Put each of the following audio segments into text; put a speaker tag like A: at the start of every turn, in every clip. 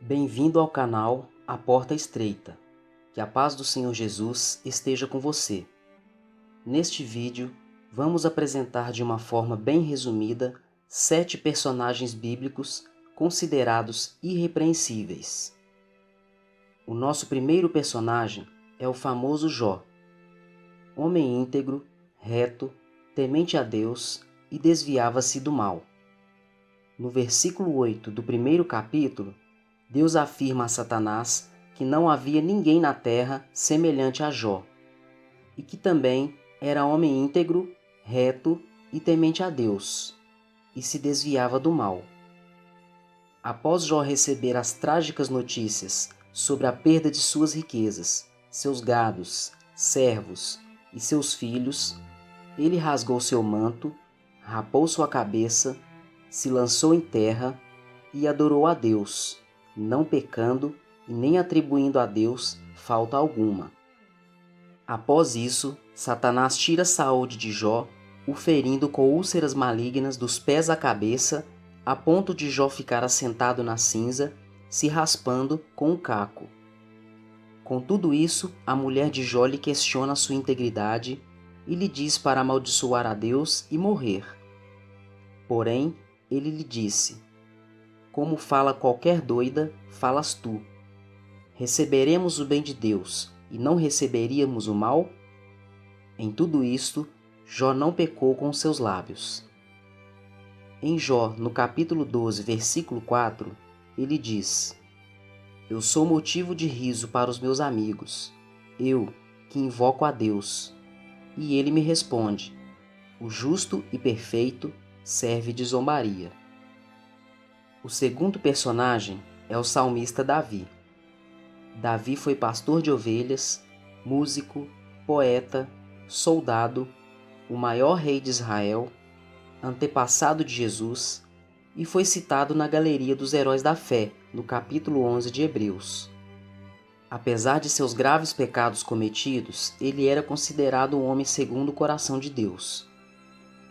A: Bem-vindo ao canal A Porta Estreita. Que a paz do Senhor Jesus esteja com você. Neste vídeo, vamos apresentar de uma forma bem resumida 7 personagens bíblicos considerados irrepreensíveis. O nosso primeiro personagem é o famoso Jó. Homem íntegro, reto, temente a Deus e desviava-se do mal. No versículo 8 do primeiro capítulo, Deus afirma a Satanás que não havia ninguém na terra semelhante a Jó, e que também era homem íntegro, reto e temente a Deus, e se desviava do mal. Após Jó receber as trágicas notícias sobre a perda de suas riquezas, seus gados, servos e seus filhos, ele rasgou seu manto, rapou sua cabeça, se lançou em terra e adorou a Deus, não pecando e nem atribuindo a Deus falta alguma. Após isso, Satanás tira a saúde de Jó, o ferindo com úlceras malignas dos pés à cabeça, a ponto de Jó ficar assentado na cinza, se raspando com um caco. Com tudo isso, a mulher de Jó lhe questiona sua integridade e lhe diz para amaldiçoar a Deus e morrer. Porém, ele lhe disse: como fala qualquer doida, falas tu. Receberemos o bem de Deus e não receberíamos o mal? Em tudo isto, Jó não pecou com seus lábios. Em Jó, no capítulo 12, versículo 4, ele diz: eu sou motivo de riso para os meus amigos, eu, que invoco a Deus. E ele me responde: o justo e perfeito serve de zombaria. O segundo personagem é o salmista Davi. Davi foi pastor de ovelhas, músico, poeta, soldado, o maior rei de Israel, antepassado de Jesus, e foi citado na galeria dos heróis da fé, no capítulo 11 de Hebreus. Apesar de seus graves pecados cometidos, ele era considerado um homem segundo o coração de Deus.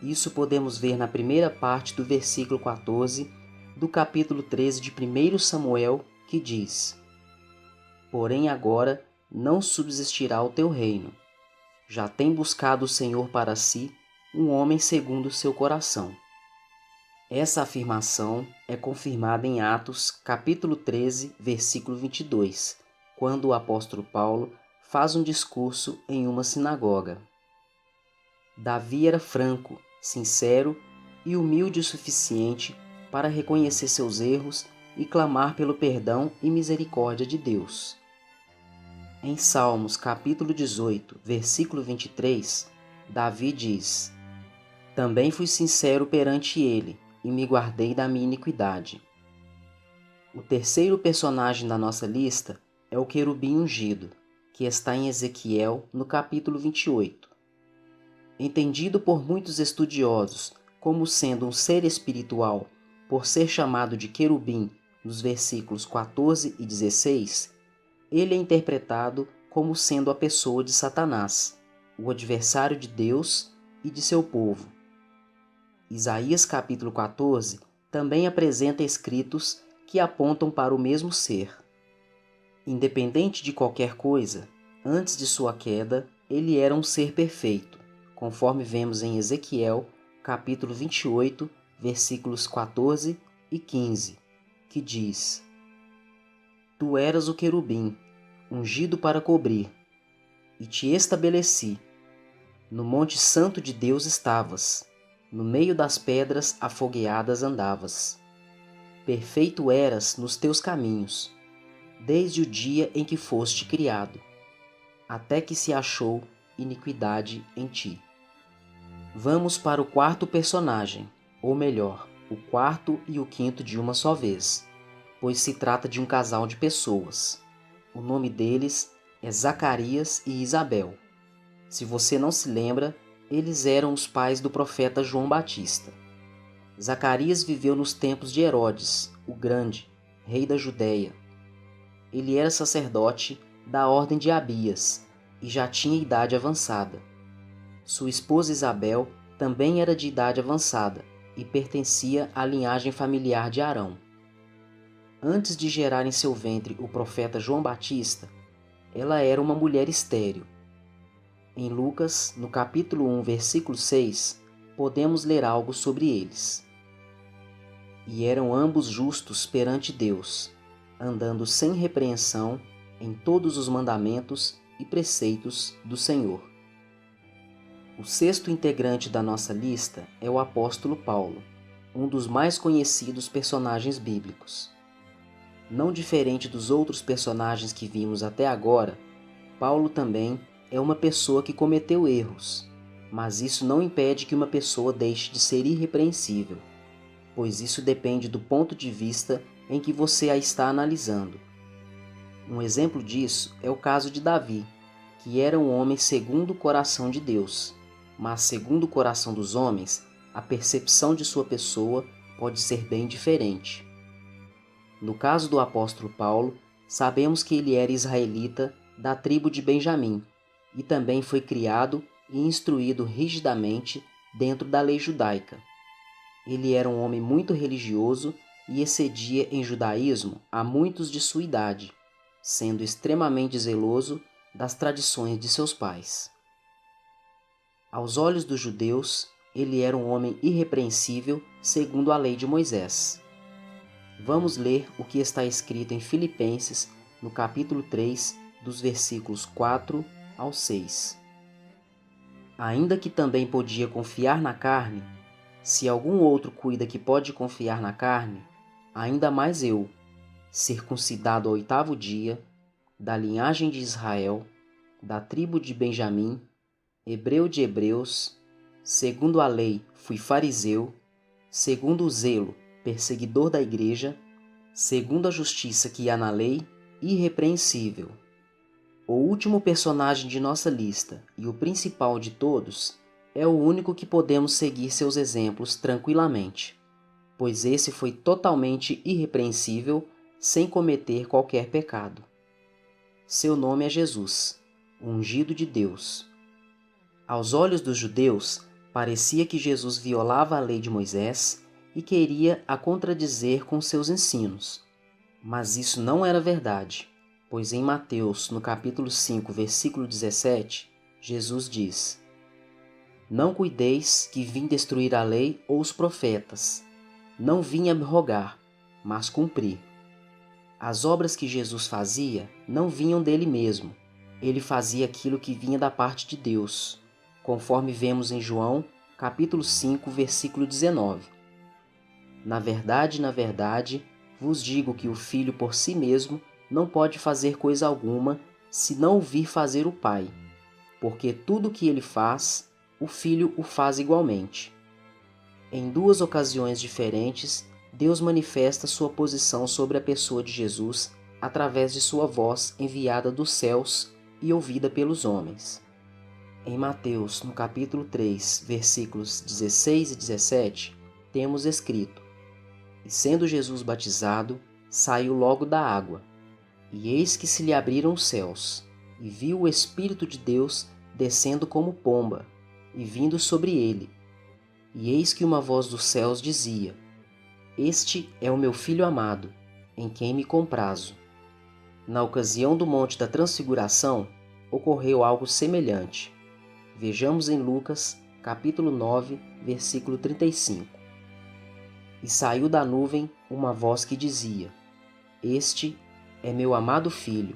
A: Isso podemos ver na primeira parte do versículo 14 do capítulo 13 de 1 Samuel, que diz: porém agora não subsistirá o teu reino. Já tem buscado o Senhor para si um homem segundo o seu coração. Essa afirmação é confirmada em Atos, capítulo 13, versículo 22, quando o apóstolo Paulo faz um discurso em uma sinagoga. Davi era franco, sincero e humilde o suficiente para reconhecer seus erros e clamar pelo perdão e misericórdia de Deus. Em Salmos, capítulo 18, versículo 23, Davi diz: também fui sincero perante ele, e me guardei da minha iniquidade. O terceiro personagem da nossa lista é o querubim ungido, que está em Ezequiel, no capítulo 28. Entendido por muitos estudiosos como sendo um ser espiritual, por ser chamado de querubim nos versículos 14 e 16, ele é interpretado como sendo a pessoa de Satanás, o adversário de Deus e de seu povo. Isaías capítulo 14 também apresenta escritos que apontam para o mesmo ser. Independente de qualquer coisa, antes de sua queda, ele era um ser perfeito, conforme vemos em Ezequiel capítulo 28, versículos 14 e 15, que diz: tu eras o querubim, ungido para cobrir, e te estabeleci. No monte santo de Deus estavas, no meio das pedras afogueadas andavas. Perfeito eras nos teus caminhos, desde o dia em que foste criado, até que se achou iniquidade em ti. Vamos para o quarto personagem, ou melhor, o quarto e o quinto de uma só vez, pois se trata de um casal de pessoas. O nome deles é Zacarias e Isabel. Se você não se lembra, eles eram os pais do profeta João Batista. Zacarias viveu nos tempos de Herodes, o Grande, rei da Judéia. Ele era sacerdote da ordem de Abias e já tinha idade avançada. Sua esposa Isabel também era de idade avançada e pertencia à linhagem familiar de Arão. antes de gerar em seu ventre o profeta João Batista, ela era uma mulher estéril. Em Lucas, no capítulo 1, versículo 6, podemos ler algo sobre eles. E eram ambos justos perante Deus, andando sem repreensão em todos os mandamentos e preceitos do Senhor. O sexto integrante da nossa lista é o apóstolo Paulo, um dos mais conhecidos personagens bíblicos. Não diferente dos outros personagens que vimos até agora, Paulo também é uma pessoa que cometeu erros, mas isso não impede que uma pessoa deixe de ser irrepreensível, pois isso depende do ponto de vista em que você a está analisando. Um exemplo disso é o caso de Davi, que era um homem segundo o coração de Deus, mas segundo o coração dos homens, a percepção de sua pessoa pode ser bem diferente. No caso do apóstolo Paulo, sabemos que ele era israelita da tribo de Benjamim e também foi criado e instruído rigidamente dentro da lei judaica. Ele era um homem muito religioso e excedia em judaísmo a muitos de sua idade, sendo extremamente zeloso das tradições de seus pais. Aos olhos dos judeus, ele era um homem irrepreensível segundo a lei de Moisés. Vamos ler o que está escrito em Filipenses, no capítulo 3, dos versículos 4 ao 6. Ainda que também podia confiar na carne, se algum outro cuida que pode confiar na carne, ainda mais eu, circuncidado ao 8º dia, da linhagem de Israel, da tribo de Benjamim, hebreu de hebreus, segundo a lei fui fariseu, segundo o zelo perseguidor da igreja, segundo a justiça que há na lei, irrepreensível. O último personagem de nossa lista e o principal de todos é o único que podemos seguir seus exemplos tranquilamente, pois esse foi totalmente irrepreensível, sem cometer qualquer pecado. Seu nome é Jesus, o ungido de Deus. Aos olhos dos judeus, parecia que Jesus violava a lei de Moisés e queria a contradizer com seus ensinos. Mas isso não era verdade, pois em Mateus, no capítulo 5, versículo 17, Jesus diz: Não cuideis que vim destruir a lei ou os profetas. Não vim abrogar, mas cumprir. As obras que Jesus fazia não vinham dele mesmo. Ele fazia aquilo que vinha da parte de Deus, conforme vemos em João, capítulo 5, versículo 19. Na verdade, vos digo que o Filho por si mesmo não pode fazer coisa alguma se não o vir fazer o Pai, porque tudo o que ele faz, o Filho o faz igualmente. Em duas ocasiões diferentes, Deus manifesta sua posição sobre a pessoa de Jesus através de sua voz enviada dos céus e ouvida pelos homens. Em Mateus, no capítulo 3, versículos 16 e 17, temos escrito: E sendo Jesus batizado, saiu logo da água. E eis que se lhe abriram os céus, e viu o Espírito de Deus descendo como pomba, e vindo sobre ele. E eis que uma voz dos céus dizia: Este é o meu Filho amado, em quem me comprazo. Na ocasião do Monte da Transfiguração, ocorreu algo semelhante. Vejamos em Lucas, capítulo 9, versículo 35. E saiu da nuvem uma voz que dizia: Este é meu amado Filho,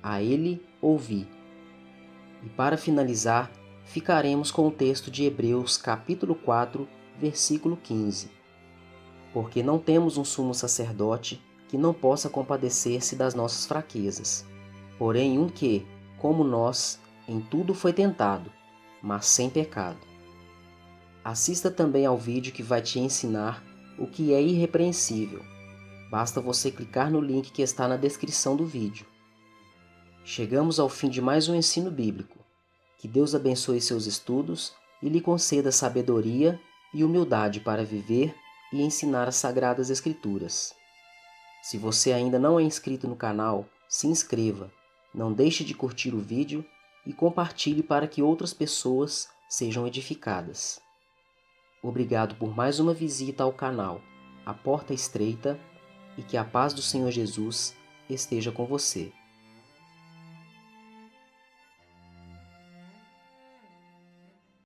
A: a ele ouvi. E para finalizar, ficaremos com o texto de Hebreus, capítulo 4, versículo 15. Porque não temos um sumo sacerdote que não possa compadecer-se das nossas fraquezas, porém um que, como nós, em tudo foi tentado, mas sem pecado. Assista também ao vídeo que vai te ensinar o que é irrepreensível. Basta você clicar no link que está na descrição do vídeo. Chegamos ao fim de mais um ensino bíblico. Que Deus abençoe seus estudos e lhe conceda sabedoria e humildade para viver e ensinar as Sagradas Escrituras. Se você ainda não é inscrito no canal, se inscreva, não deixe de curtir o vídeo e compartilhe para que outras pessoas sejam edificadas. Obrigado por mais uma visita ao canal A Porta Estreita e que a paz do Senhor Jesus esteja com você.